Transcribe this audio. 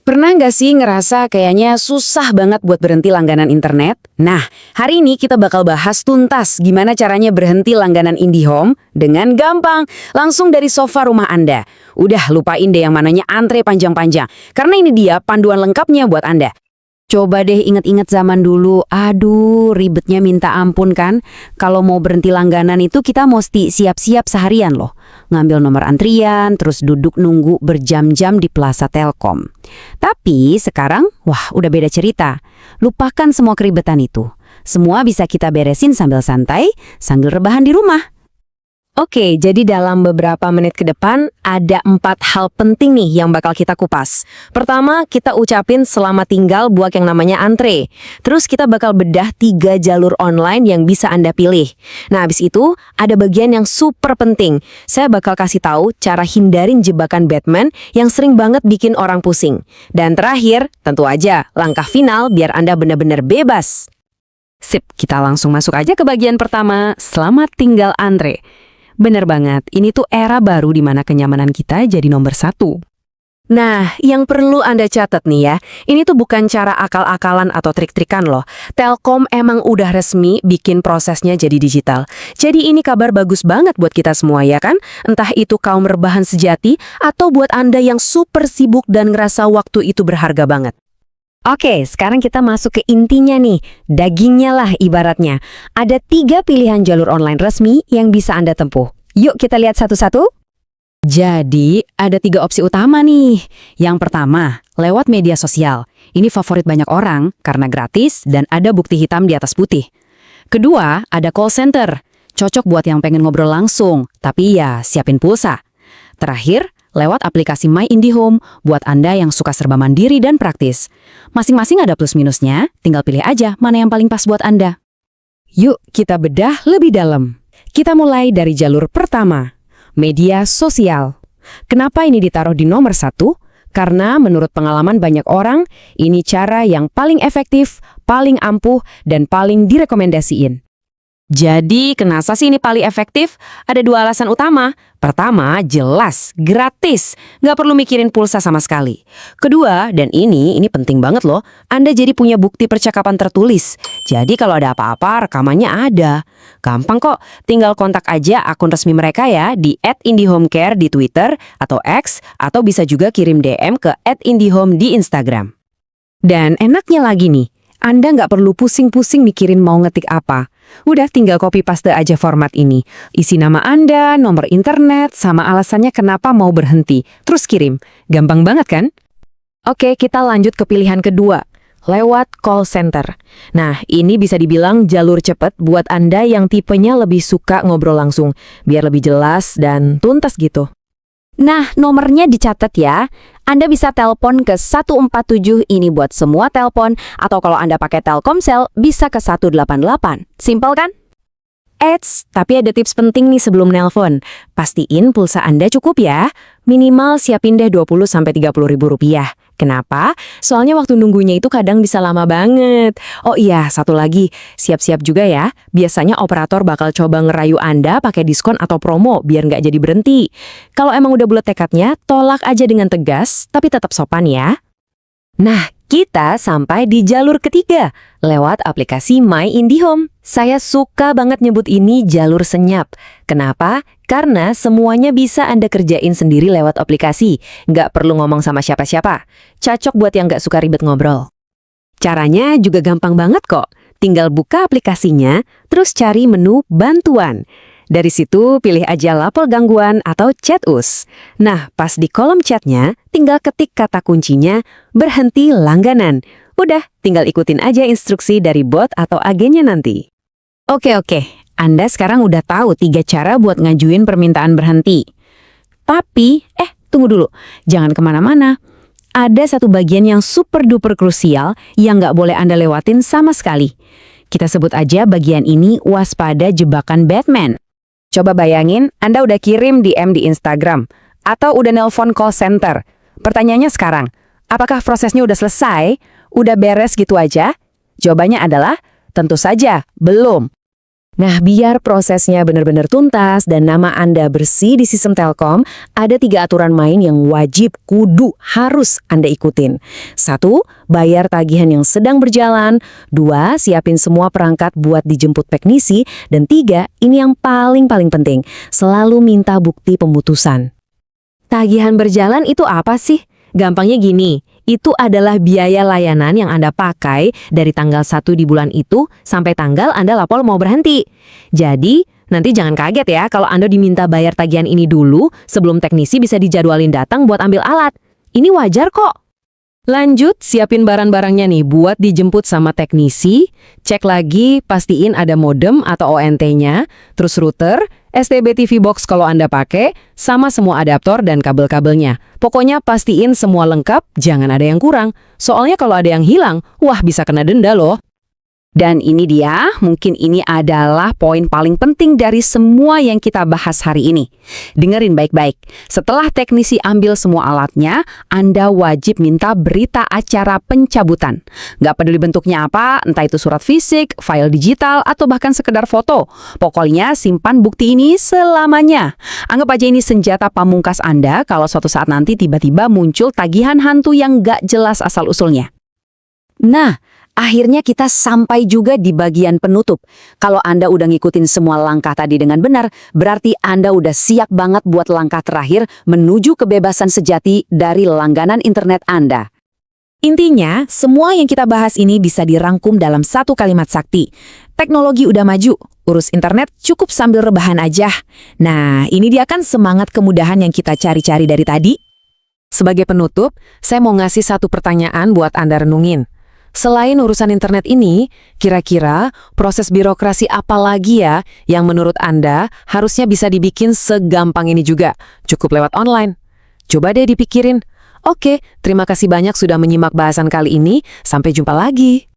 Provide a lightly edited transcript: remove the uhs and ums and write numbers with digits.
Pernah nggak sih ngerasa kayaknya susah banget buat berhenti langganan internet? Nah, hari ini kita bakal bahas tuntas gimana caranya berhenti langganan IndiHome dengan gampang, langsung dari sofa rumah Anda. Udah lupain deh yang mananya antre panjang-panjang, karena ini dia panduan lengkapnya buat Anda. Coba deh inget-inget zaman dulu, aduh ribetnya minta ampun kan? Kalau mau berhenti langganan itu kita mesti siap-siap seharian loh. Ngambil nomor antrian, terus duduk nunggu berjam-jam di Plaza Telkom. Tapi sekarang, wah udah beda cerita. Lupakan semua keribetan itu. Semua bisa kita beresin sambil santai, sambil rebahan di rumah. Oke, jadi dalam beberapa menit ke depan, ada 4 hal penting nih yang bakal kita kupas. Pertama, kita ucapin selamat tinggal buat yang namanya antre. Terus kita bakal bedah 3 jalur online yang bisa Anda pilih. Nah, habis itu, ada bagian yang super penting. Saya bakal kasih tahu cara hindarin jebakan Batman yang sering banget bikin orang pusing. Dan terakhir, tentu aja, langkah final biar Anda benar-benar bebas. Sip, kita langsung masuk aja ke bagian pertama, selamat tinggal antre. Bener banget, ini tuh era baru di mana kenyamanan kita jadi nomor 1. Nah, yang perlu Anda catat nih ya, ini tuh bukan cara akal-akalan atau trik-trikan loh. Telkom emang udah resmi bikin prosesnya jadi digital. Jadi ini kabar bagus banget buat kita semua ya kan? Entah itu kaum rebahan sejati atau buat Anda yang super sibuk dan ngerasa waktu itu berharga banget. Oke, sekarang kita masuk ke intinya nih, dagingnya lah ibaratnya. Ada 3 pilihan jalur online resmi yang bisa Anda tempuh. Yuk kita lihat satu-satu. Jadi, ada 3 opsi utama nih. Yang pertama, lewat media sosial. Ini favorit banyak orang karena gratis dan ada bukti hitam di atas putih. Kedua, ada call center. Cocok buat yang pengen ngobrol langsung, tapi ya siapin pulsa. Terakhir, lewat aplikasi My IndiHome buat Anda yang suka serba mandiri dan praktis. Masing-masing ada plus minusnya, tinggal pilih aja mana yang paling pas buat Anda. Yuk kita bedah lebih dalam. Kita mulai dari jalur pertama, media sosial. Kenapa ini ditaruh di nomor 1? Karena menurut pengalaman banyak orang, ini cara yang paling efektif, paling ampuh, dan paling direkomendasiin. Jadi, kenapa sih ini paling efektif? Ada 2 alasan utama. Pertama, jelas, gratis. Nggak perlu mikirin pulsa sama sekali. Kedua, dan ini penting banget loh, Anda jadi punya bukti percakapan tertulis. Jadi kalau ada apa-apa, rekamannya ada. Gampang kok, tinggal kontak aja akun resmi mereka ya di @indihomecare di Twitter atau X, atau bisa juga kirim DM ke @indihome di Instagram. Dan enaknya lagi nih, Anda nggak perlu pusing-pusing mikirin mau ngetik apa. Udah tinggal copy paste aja format ini. Isi nama Anda, nomor internet, sama alasannya kenapa mau berhenti. Terus kirim. Gampang banget kan? Oke, kita lanjut ke pilihan kedua. Lewat call center. Nah, ini bisa dibilang jalur cepet buat Anda yang tipenya lebih suka ngobrol langsung. Biar lebih jelas dan tuntas gitu. Nah, nomornya dicatat ya. Anda bisa telepon ke 147 ini buat semua telepon, atau kalau Anda pakai Telkomsel, bisa ke 188. Simpel kan? Tapi ada tips penting nih sebelum nelpon. Pastiin pulsa Anda cukup ya. Minimal siapin deh 20-30 ribu rupiah. Kenapa? Soalnya waktu nunggunya itu kadang bisa lama banget. Oh iya, satu lagi, siap-siap juga ya. Biasanya operator bakal coba ngerayu Anda pakai diskon atau promo biar nggak jadi berhenti. Kalau emang udah bulat tekadnya, tolak aja dengan tegas, tapi tetap sopan ya. Nah, kita sampai di jalur ketiga, lewat aplikasi My IndiHome. Saya suka banget nyebut ini jalur senyap. Kenapa? Karena semuanya bisa Anda kerjain sendiri lewat aplikasi. Nggak perlu ngomong sama siapa-siapa. Cocok buat yang nggak suka ribet ngobrol. Caranya juga gampang banget kok. Tinggal buka aplikasinya, terus cari menu bantuan. Dari situ pilih aja lapor gangguan atau chat us. Nah, pas di kolom chatnya, tinggal ketik kata kuncinya berhenti langganan. Udah, tinggal ikutin aja instruksi dari bot atau agennya nanti. Oke, Anda sekarang udah tahu 3 cara buat ngajuin permintaan berhenti. Tapi, tunggu dulu, jangan kemana-mana. Ada satu bagian yang super duper krusial yang nggak boleh Anda lewatin sama sekali. Kita sebut aja bagian ini waspada jebakan Batman. Coba bayangin, Anda udah kirim DM di Instagram, atau udah nelpon call center. Pertanyaannya sekarang, apakah prosesnya udah selesai? Udah beres gitu aja? Jawabannya adalah, tentu saja, belum. Nah, biar prosesnya benar-benar tuntas dan nama Anda bersih di sistem Telkom, ada 3 aturan main yang wajib, harus Anda ikutin. 1. Bayar tagihan yang sedang berjalan. 2. Siapin semua perangkat buat dijemput teknisi. Dan 3. Ini yang paling penting, selalu minta bukti pemutusan. Tagihan berjalan itu apa sih? Gampangnya gini, itu adalah biaya layanan yang Anda pakai dari tanggal 1 di bulan itu sampai tanggal Anda lapor mau berhenti. Jadi, nanti jangan kaget ya kalau Anda diminta bayar tagihan ini dulu sebelum teknisi bisa dijadwalin datang buat ambil alat. Ini wajar kok. Lanjut, siapin barang-barangnya nih buat dijemput sama teknisi. Cek lagi, pastiin ada modem atau ONT-nya, terus router, STB TV box kalau Anda pakai, sama semua adaptor dan kabel-kabelnya. Pokoknya pastiin semua lengkap, jangan ada yang kurang. Soalnya kalau ada yang hilang, wah bisa kena denda loh. Dan ini dia, mungkin ini adalah poin paling penting dari semua yang kita bahas hari ini. Dengerin baik-baik, setelah teknisi ambil semua alatnya, Anda wajib minta berita acara pencabutan. Nggak peduli bentuknya apa, entah itu surat fisik, file digital, atau bahkan sekedar foto. Pokoknya simpan bukti ini selamanya. Anggap aja ini senjata pamungkas Anda kalau suatu saat nanti tiba-tiba muncul tagihan hantu yang nggak jelas asal-usulnya. Nah, akhirnya kita sampai juga di bagian penutup. Kalau Anda udah ngikutin semua langkah tadi dengan benar, berarti Anda udah siap banget buat langkah terakhir menuju kebebasan sejati dari langganan internet Anda. Intinya, semua yang kita bahas ini bisa dirangkum dalam satu kalimat sakti. Teknologi udah maju, urus internet cukup sambil rebahan aja. Nah, ini dia kan semangat kemudahan yang kita cari-cari dari tadi. Sebagai penutup, saya mau ngasih satu pertanyaan buat Anda renungin. Selain urusan internet ini, kira-kira proses birokrasi apa lagi ya yang menurut Anda harusnya bisa dibikin segampang ini juga? Cukup lewat online. Coba deh dipikirin. Oke, terima kasih banyak sudah menyimak bahasan kali ini. Sampai jumpa lagi.